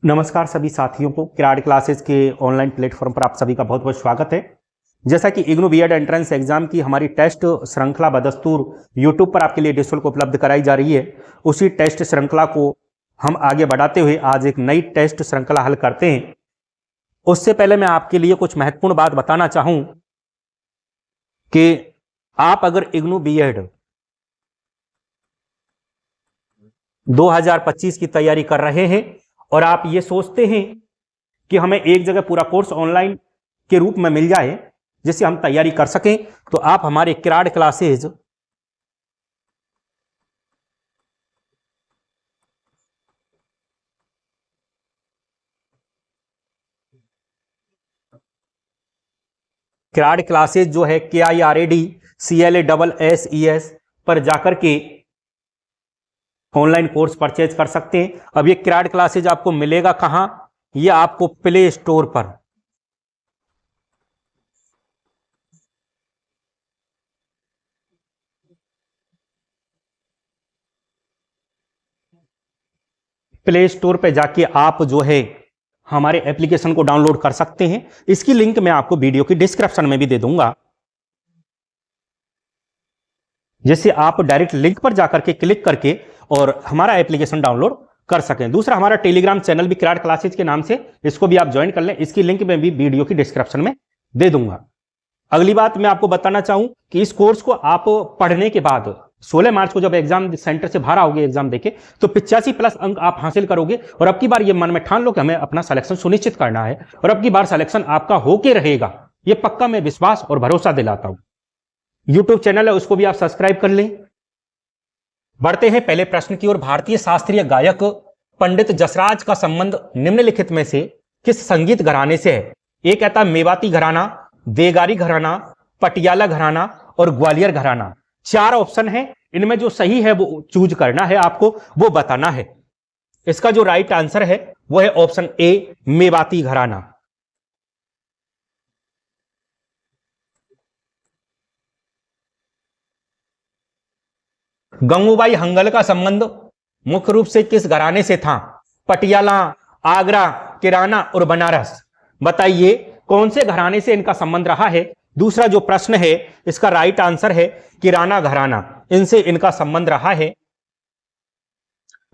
नमस्कार सभी साथियों को किराड क्लासेस के ऑनलाइन प्लेटफॉर्म पर आप सभी का बहुत बहुत स्वागत है। जैसा कि इग्नू बीएड एंट्रेंस एग्जाम की हमारी टेस्ट श्रृंखला बदस्तूर यूट्यूब पर आपके लिए निःशुल्क उपलब्ध कराई जा रही है, उसी टेस्ट श्रृंखला को हम आगे बढ़ाते हुए आज एक नई टेस्ट श्रृंखला हल करते हैं। उससे पहले मैं आपके लिए कुछ महत्वपूर्ण बात बताना चाहूं कि आप अगर इग्नू बीएड 2025 की तैयारी कर रहे हैं और आप ये सोचते हैं कि हमें एक जगह पूरा कोर्स ऑनलाइन के रूप में मिल जाए जिससे हम तैयारी कर सकें, तो आप हमारे किराड क्लासेज जो है KIRAD पर जाकर के ऑनलाइन कोर्स परचेज कर सकते हैं। अब ये किराड क्लासेज आपको मिलेगा कहां? ये आपको प्ले स्टोर पर जाके आप जो है हमारे एप्लीकेशन को डाउनलोड कर सकते हैं। इसकी लिंक मैं आपको वीडियो की डिस्क्रिप्शन में भी दे दूंगा, जिससे आप डायरेक्ट लिंक पर जाकर के क्लिक करके और हमारा एप्लीकेशन डाउनलोड कर सकें। दूसरा, हमारा टेलीग्राम चैनल भी किराड क्लासेज के नाम से, इसको भी आप ज्वाइन कर लें। इसकी लिंक मैं भी वीडियो की डिस्क्रिप्शन में दे दूंगा। अगली बात मैं आपको बताना चाहूं कि इस कोर्स को आप पढ़ने के बाद 16 मार्च को जब एग्जाम सेंटर से बाहर आओगे एग्जाम देके, तो 85+ अंक आप हासिल करोगे और अब की बार ये मन में ठान लो कि हमें अपना सिलेक्शन सुनिश्चित करना है और अब की बार सिलेक्शन आपका होके रहेगा। ये पक्का मैं विश्वास और भरोसा दिलाता हूं। यूट्यूब चैनल है, उसको भी आप सब्सक्राइब कर लें। बढ़ते हैं पहले प्रश्न की ओर। भारतीय शास्त्रीय गायक पंडित जसराज का संबंध निम्नलिखित में से किस संगीत घराने से है? एक कहता मेवाती घराना, देगारी घराना, पटियाला घराना और ग्वालियर घराना। 4 ऑप्शन है, इनमें जो सही है वो चूज करना है, आपको वो बताना है। इसका जो राइट आंसर है वो है ऑप्शन ए, मेवाती घराना। गंगूबाई हंगल का संबंध मुख्य रूप से किस घराने से था? पटियाला, आगरा, किराना और बनारस। बताइए कौन से घराने से इनका संबंध रहा है? दूसरा जो प्रश्न है इसका राइट आंसर है किराना घराना, इनसे इनका संबंध रहा है।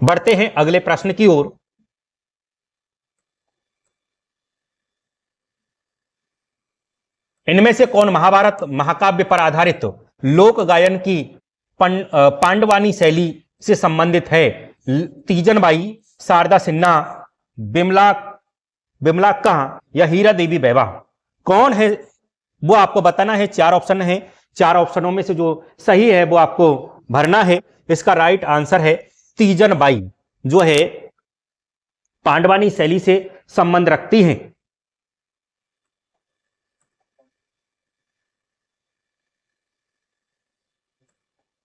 बढ़ते हैं अगले प्रश्न की ओर। इनमें से कौन महाभारत महाकाव्य पर आधारित लोक गायन की पांडवानी शैली से संबंधित है? तीजन बाई, शारदा सिन्हा, बिमला या हीरा देवी बैवा। कौन है वो आपको बताना है। 4 ऑप्शन है, 4 ऑप्शनों में से जो सही है वो आपको भरना है। इसका राइट आंसर है तीजन बाई, जो है पांडवानी शैली से संबंध रखती हैं।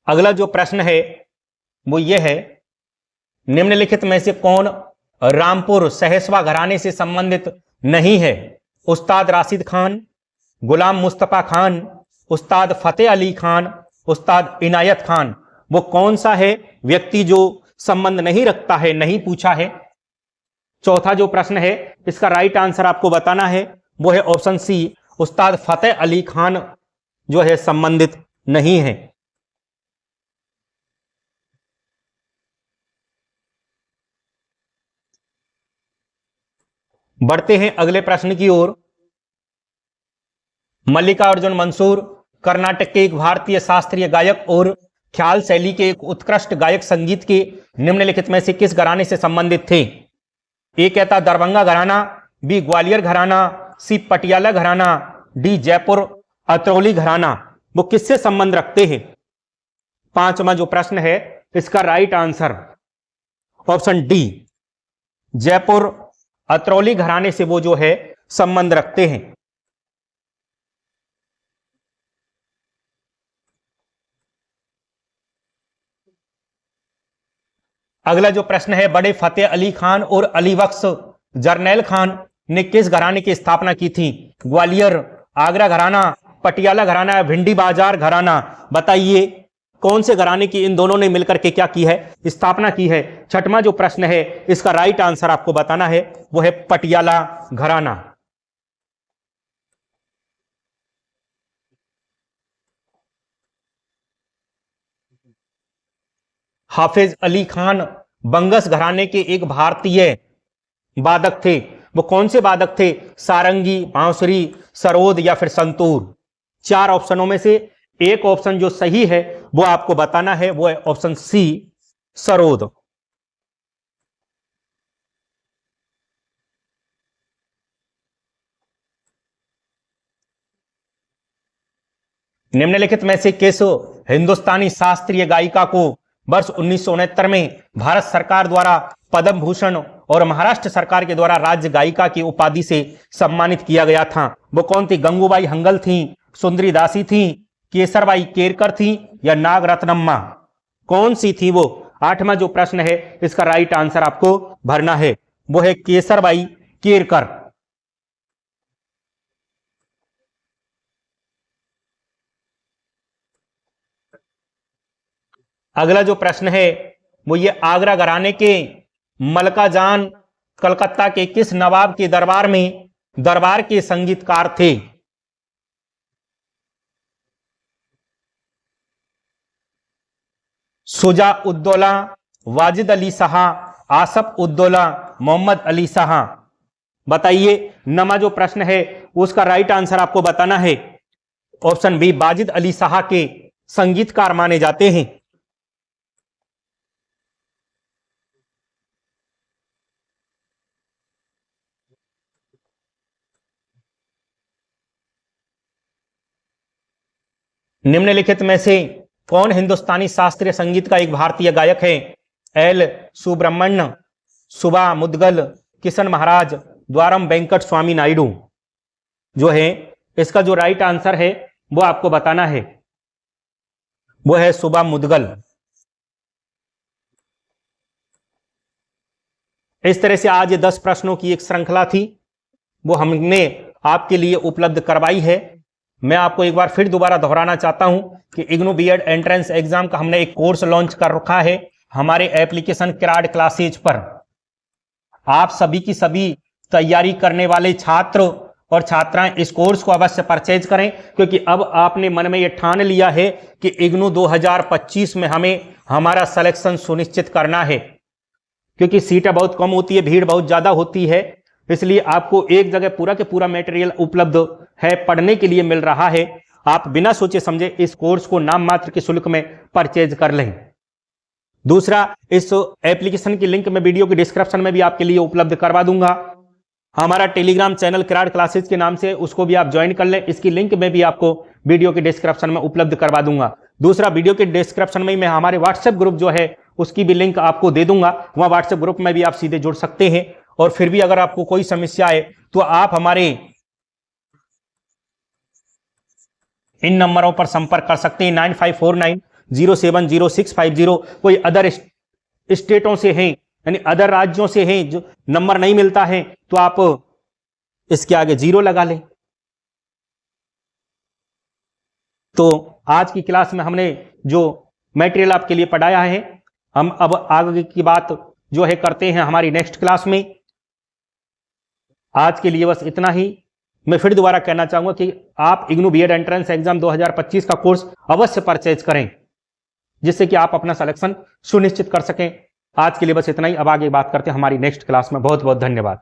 अगला जो प्रश्न है वो ये है, निम्नलिखित में से कौन रामपुर सहसवा घराने से संबंधित नहीं है? उस्ताद राशिद खान, गुलाम मुस्तफा खान, उस्ताद फतेह अली खान, उस्ताद इनायत खान। वो कौन सा है व्यक्ति जो संबंध नहीं रखता है, नहीं पूछा है। चौथा जो प्रश्न है इसका राइट आंसर आपको बताना है, वो है ऑप्शन सी, उस्ताद फतेह अली खान जो है संबंधित नहीं है। बढ़ते हैं अगले प्रश्न की ओर। मल्लिकार्जुन मंसूर कर्नाटक के एक भारतीय शास्त्रीय गायक और ख्याल शैली के एक उत्कृष्ट गायक संगीत के निम्नलिखित में से किस घराने से संबंधित थे? ए कहता दरभंगा घराना, बी ग्वालियर घराना, सी पटियाला घराना, डी जयपुर अतरौली घराना। वो किससे संबंध रखते हैं? 5वां जो प्रश्न है इसका right answer option D, Jaipur Atrauli घराने से वो जो है संबंध रखते हैं। अगला जो प्रश्न है, बड़े फतेह अली खान और अली बख्श जरनैल खान ने किस घराने की स्थापना की थी? ग्वालियर, आगरा घराना, पटियाला घराना या भिंडी बाजार घराना। बताइए कौन से घराने की इन दोनों ने मिलकर के क्या की है, स्थापना की है। छठवां जो प्रश्न है इसका राइट आंसर आपको बताना है, वो है पटियाला घराना। हाफिज अली खान बंगस घराने के एक भारतीय वादक थे। वो कौन से वादक थे? सारंगी, बांसुरी, सरोद या फिर संतूर। चार ऑप्शनों में से एक ऑप्शन जो सही है वो आपको बताना है, वो है ऑप्शन सी, सरोद। निम्नलिखित में से किस हिंदुस्तानी शास्त्रीय गायिका को वर्ष 1969 में भारत सरकार द्वारा पद्म भूषण और महाराष्ट्र सरकार के द्वारा राज्य गायिका की उपाधि से सम्मानित किया गया था? वो कौन थी? गंगूबाई हंगल थी, सुंदरी दासी थी, केसरबाई केरकर थी या नागरत्नम्मा? कौन सी थी वो? आठवां जो प्रश्न है इसका राइट आंसर आपको भरना है, वो है केसरबाई केरकर। अगला जो प्रश्न है वो ये आगरा घराने के मलका जान कलकत्ता के किस नवाब के दरबार के संगीतकार थे? शुजा उद्दौला, वाजिद अली शाह, आसफ उद्दौला, मोहम्मद अली शाह। बताइए, नमा जो प्रश्न है उसका राइट आंसर आपको बताना है, ऑप्शन बी, वाजिद अली शाह के संगीतकार माने जाते हैं। निम्नलिखित में से कौन हिंदुस्तानी शास्त्रीय संगीत का एक भारतीय गायक है? एल सुब्रमण्य, सुबा मुदगल, किशन महाराज, द्वारम वेंकट स्वामी नायडू। जो है इसका जो राइट आंसर है वो आपको बताना है, वो है सुबा मुदगल। इस तरह से आज ये 10 प्रश्नों की एक श्रृंखला थी, वो हमने आपके लिए उपलब्ध करवाई है। मैं आपको एक बार फिर दोबारा दोहराना चाहता हूं कि इग्नू बीएड एंट्रेंस एग्जाम का हमने एक कोर्स लॉन्च कर रखा है हमारे एप्लीकेशन किराड क्लासेज पर। आप सभी की सभी तैयारी करने वाले छात्र और छात्राएं इस कोर्स को अवश्य परचेज करें, क्योंकि अब आपने मन में यह ठान लिया है कि इग्नू 2025 में हमें हमारा सिलेक्शन सुनिश्चित करना है, क्योंकि सीटें बहुत कम होती है, भीड़ बहुत ज्यादा होती है। इसलिए आपको एक जगह पूरा के पूरा मटेरियल उपलब्ध है, पढ़ने के लिए मिल रहा है। आप बिना सोचे समझे इस कोर्स को नाम मात्र के शुल्क में परचेज कर लें। दूसरा, इस एप्लीकेशन की लिंक मैं वीडियो के डिस्क्रिप्शन में भी आपके लिए उपलब्ध करवा दूंगा। हमारा टेलीग्राम चैनल किराड क्लासेज के नाम से, उसको भी आप ज्वाइन कर लें। इसकी लिंक में भी आपको वीडियो के डिस्क्रिप्शन में उपलब्ध करवा दूंगा। दूसरा, वीडियो के डिस्क्रिप्शन में मैं हमारे व्हाट्सएप ग्रुप जो है उसकी भी लिंक आपको दे दूंगा। वहां व्हाट्सएप ग्रुप में भी आप सीधे जुड़ सकते हैं। और फिर भी अगर आपको कोई समस्या है तो आप हमारे इन नंबरों पर संपर्क कर सकते हैं, 9549070650। कोई अदर स्टेटों से हैं, यानी अदर राज्यों से हैं, जो नंबर नहीं मिलता है तो आप इसके आगे 0 लगा लें। तो आज की क्लास में हमने जो मटेरियल आपके लिए पढ़ाया है, हम अब आगे की बात जो है करते हैं हमारी नेक्स्ट क्लास में। आज के लिए बस इतना ही। मैं फिर दोबारा कहना चाहूंगा कि आप इग्नू बीएड एंट्रेंस एग्जाम 2025 का कोर्स अवश्य परचेज करें, जिससे कि आप अपना सिलेक्शन सुनिश्चित कर सकें। आज के लिए बस इतना ही। अब आगे बात करते हैं हमारी नेक्स्ट क्लास में। बहुत बहुत धन्यवाद।